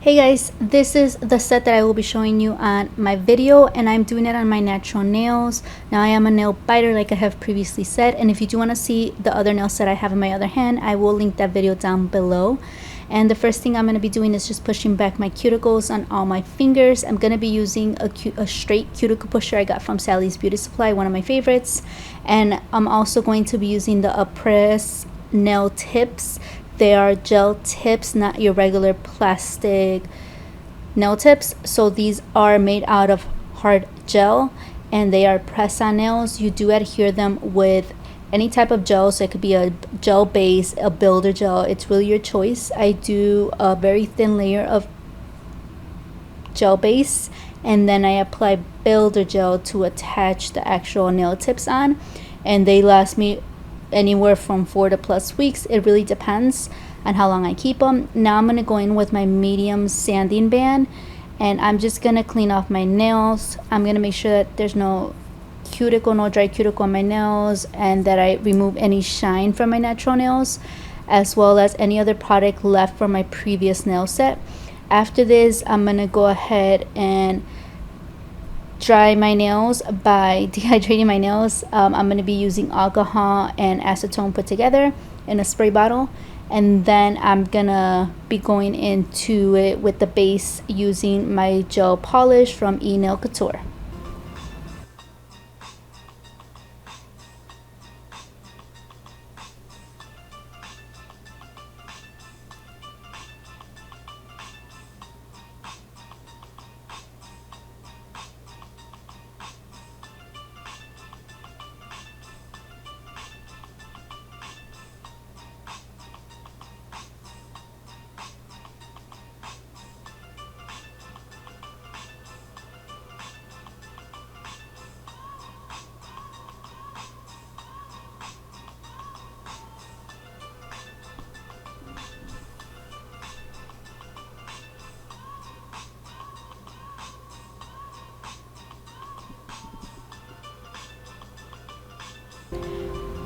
Hey guys, this is the set that I will be showing you on my video, and I'm doing it on my natural nails. Now I am a nail biter like I have previously said, and if you do want to see the other nail set I have in my other hand, I will link that video down below. And the first thing I'm going to be doing is just pushing back my cuticles on all my fingers. I'm going to be using a straight cuticle pusher I got from Sally's Beauty Supply, one of my favorites. And I'm also going to be using the Apres nail tips. They are gel tips, not your regular plastic nail tips. So these are made out of hard gel and they are press-on nails. You do adhere them with any type of gel, so it could be a gel base, a builder gel. It's really your choice. I do a very thin layer of gel base and then I apply builder gel to attach the actual nail tips on, and they last me anywhere from 4 to plus weeks. It really depends on how long I keep them. Now I'm going to go in with my medium sanding band and I'm just going to clean off my nails. I'm going to make sure that there's no dry cuticle on my nails, and that I remove any shine from my natural nails, as well as any other product left from my previous nail set. After this, I'm going to go ahead and dry my nails by dehydrating my nails. I'm going to be using alcohol and acetone put together in a spray bottle, and then I'm gonna be going into it with the base using my gel polish from Y.E.D Nail Couture.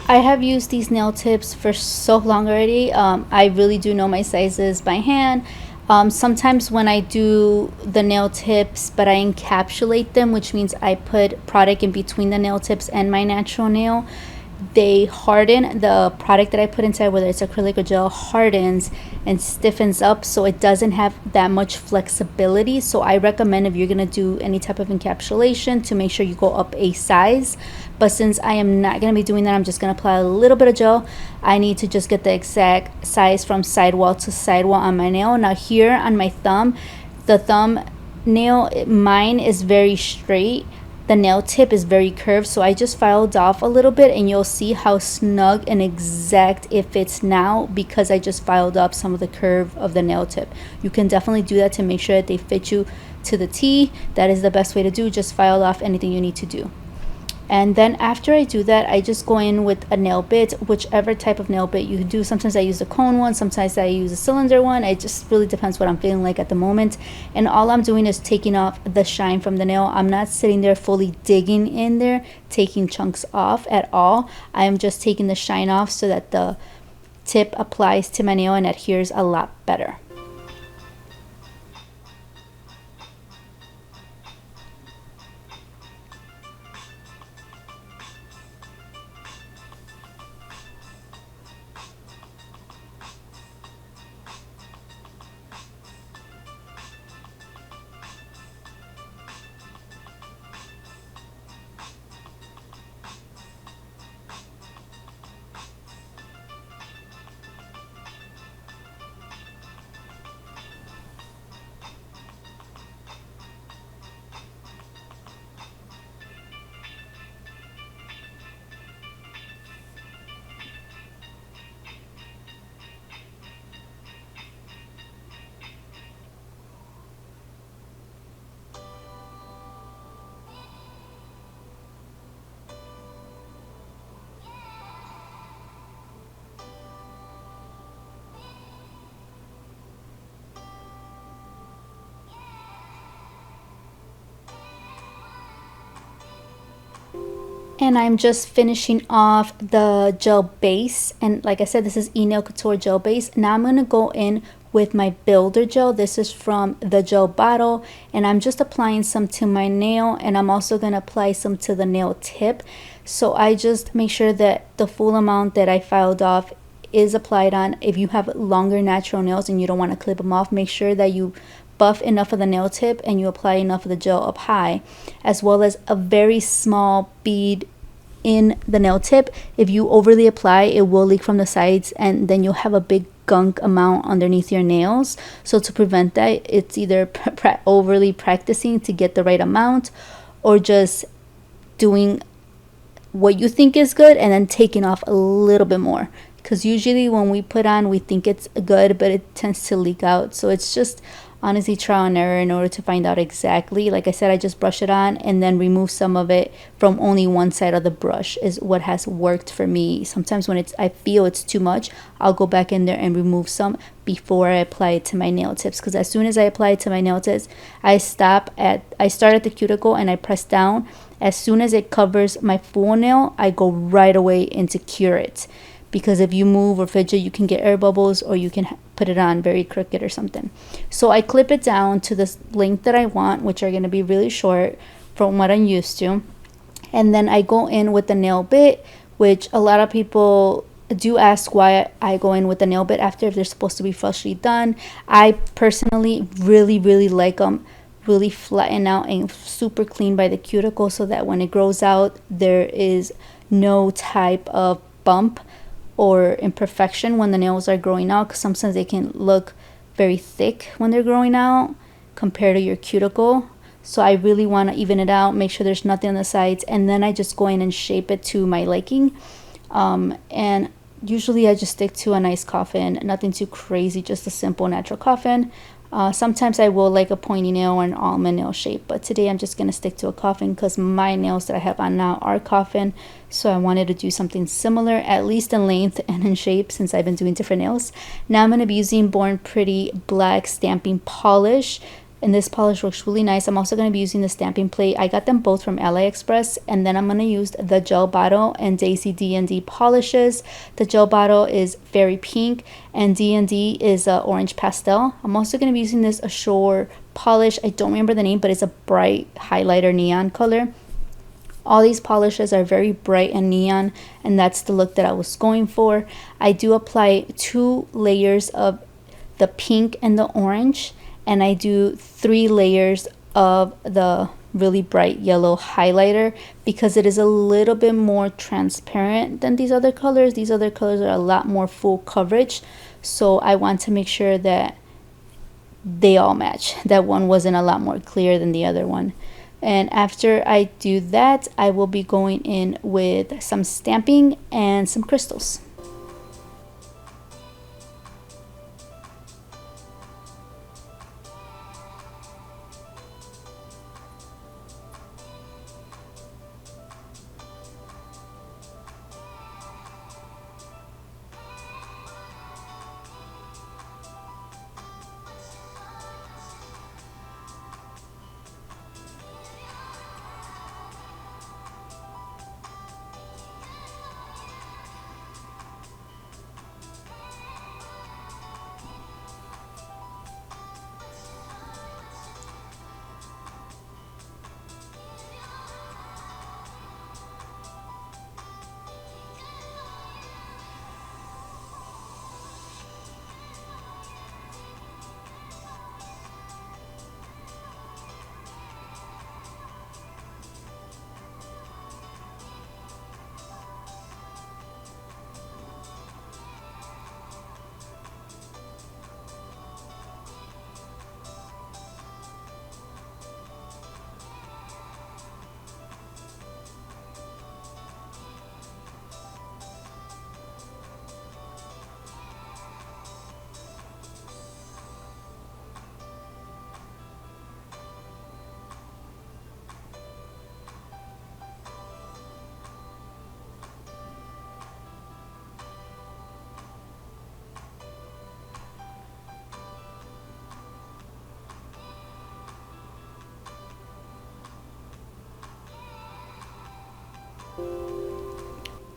I have used these nail tips for so long already. I really do know my sizes by hand. Sometimes when I do the nail tips, but I encapsulate them, which means I put product in between the nail tips and my natural nail, they harden. The product that I put inside, whether it's acrylic or gel, hardens and stiffens up, so it doesn't have that much flexibility. So I recommend, if you're gonna do any type of encapsulation, to make sure you go up a size. But since I am not gonna be doing that, I'm just gonna apply a little bit of gel. I need to just get the exact size from sidewall to sidewall on my nail. Now here on my thumb, the thumb nail, mine is very straight. The nail tip is very curved, so I just filed off a little bit, and you'll see how snug and exact it fits now because I just filed up some of the curve of the nail tip. You can definitely do that to make sure that they fit you to the T. That is the best way to do. Just file off anything you need to do. And then after I do that, I just go in with a nail bit, whichever type of nail bit you do. Sometimes I use a cone one, sometimes I use a cylinder one. It just really depends what I'm feeling like at the moment. And all I'm doing is taking off the shine from the nail. I'm not sitting there fully digging in there, taking chunks off at all. I am just taking the shine off so that the tip applies to my nail and adheres a lot better. And I'm just finishing off the gel base, and like I said, this is Y.E.D Nail Couture gel base. Now I'm going to go in with my builder gel. This is from the gel bottle, and I'm just applying some to my nail, and I'm also going to apply some to the nail tip. So I just make sure that the full amount that I filed off is applied on. If you have longer natural nails and you don't want to clip them off, make sure that you buff enough of the nail tip and you apply enough of the gel up high, as well as a very small bead in the nail tip. If you overly apply, it will leak from the sides, and then you'll have a big gunk amount underneath your nails. So to prevent that, it's either overly practicing to get the right amount, or just doing what you think is good and then taking off a little bit more, because usually when we put on, we think it's good, but it tends to leak out. So it's just honestly trial and error in order to find out exactly. Like I said, I just brush it on and then remove some of it from only one side of the brush is what has worked for me. Sometimes when I feel it's too much, I'll go back in there and remove some before I apply it to my nail tips, because as soon as I apply it to my nail tips, I start at the cuticle and I press down. As soon as it covers my full nail, I go right away into cure it, because if you move or fidget, you can get air bubbles, or you can put it on very crooked or something. So I clip it down to the length that I want, which are going to be really short from what I'm used to. And then I go in with the nail bit, which a lot of people do ask why I go in with the nail bit after, if they're supposed to be freshly done. I personally really like them really flatten out and super clean by the cuticle, so that when it grows out, there is no type of bump or imperfection when the nails are growing out, because sometimes they can look very thick when they're growing out compared to your cuticle. So I really want to even it out, make sure there's nothing on the sides, and then I just go in and shape it to my liking. And usually I just stick to a nice coffin, nothing too crazy, just a simple natural coffin. Sometimes I will like a pointy nail or an almond nail shape, but today I'm just going to stick to a coffin because my nails that I have on now are coffin. So I wanted to do something similar, at least in length and in shape, since I've been doing different nails. Now I'm going to be using Born Pretty black stamping polish, and this polish works really nice. I'm also going to be using the stamping plate. I got them both from Aliexpress, and then I'm going to use the gel bottle and Daisy D&D polishes. The gel bottle is very pink and D&D is orange pastel. I'm also going to be using this Ashore polish. I don't remember the name, but it's a bright highlighter neon color. All these polishes are very bright and neon, and that's the look that I was going for. I do apply 2 layers of the pink and the orange, and I do 3 layers of the really bright yellow highlighter, because it is a little bit more transparent than these other colors. These other colors are a lot more full coverage, so I want to make sure that they all match. That one wasn't a lot more clear than the other one. And after I do that, I will be going in with some stamping and some crystals.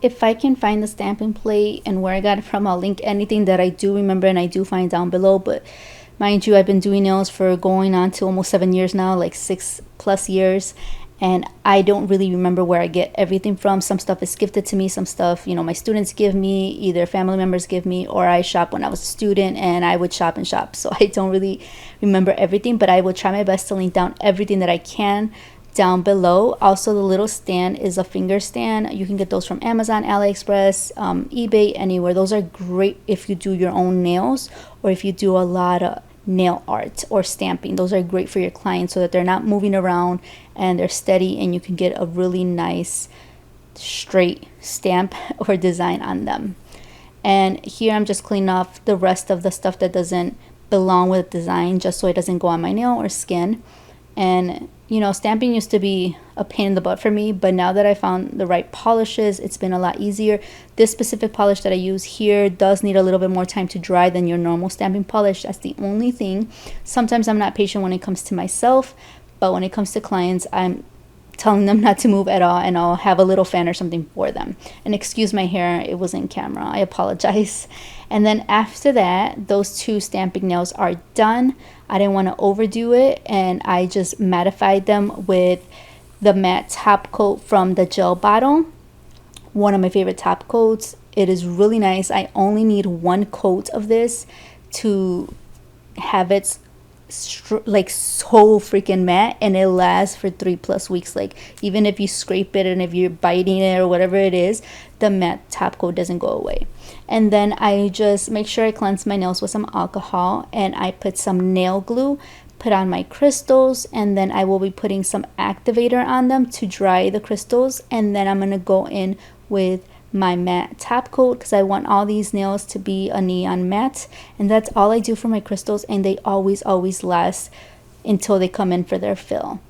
if I can find the stamping plate and where I got it from, I'll link anything that I do remember and I do find down below. But mind you, I've been doing nails for going on to almost 7 years now, like 6+ years, and I don't really remember where I get everything from. Some stuff is gifted to me, some stuff, you know, my students give me, either family members give me, or I shop when I was a student and I would shop and shop. So I don't really remember everything, but I will try my best to link down everything that I can down below. Also, the little stand is a finger stand. You can get those from Amazon, Aliexpress, eBay, anywhere. Those are great if you do your own nails or if you do a lot of nail art or stamping. Those are great for your clients so that they're not moving around and they're steady, and you can get a really nice straight stamp or design on them. And here I'm just cleaning off the rest of the stuff that doesn't belong with design, just so it doesn't go on my nail or skin. And you know, stamping used to be a pain in the butt for me, but now that I found the right polishes, it's been a lot easier. This specific polish that I use here does need a little bit more time to dry than your normal stamping polish. That's the only thing. Sometimes I'm not patient when it comes to myself, but when it comes to clients, I'm telling them not to move at all, and I'll have a little fan or something for them. And excuse my hair, it was in camera, I apologize. And then after that, those 2 stamping nails are done. I didn't want to overdo it, and I just mattified them with the matte top coat from the gel bottle. One of my favorite top coats. It is really nice. I only need 1 coat of this to have it like so freaking matte, and it lasts for 3+ weeks. Like, even if you scrape it and if you're biting it or whatever it is, the matte top coat doesn't go away. And then I just make sure I cleanse my nails with some alcohol, and I put some nail glue, put on my crystals, and then I will be putting some activator on them to dry the crystals. And then I'm going to go in with my matte top coat because I want all these nails to be a neon matte, and that's all I do for my crystals, and they always last until they come in for their fill.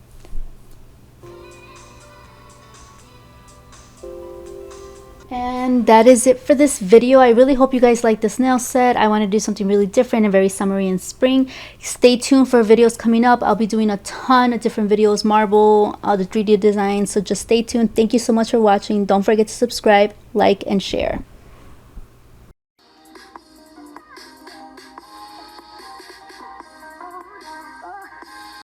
And that is it for this video. I really hope you guys like this nail set. I want to do something really different and very summery in spring. Stay tuned for videos coming up. I'll be doing a ton of different videos, marble, the 3D designs, so just stay tuned. Thank you so much for watching. Don't forget to subscribe, like, and share.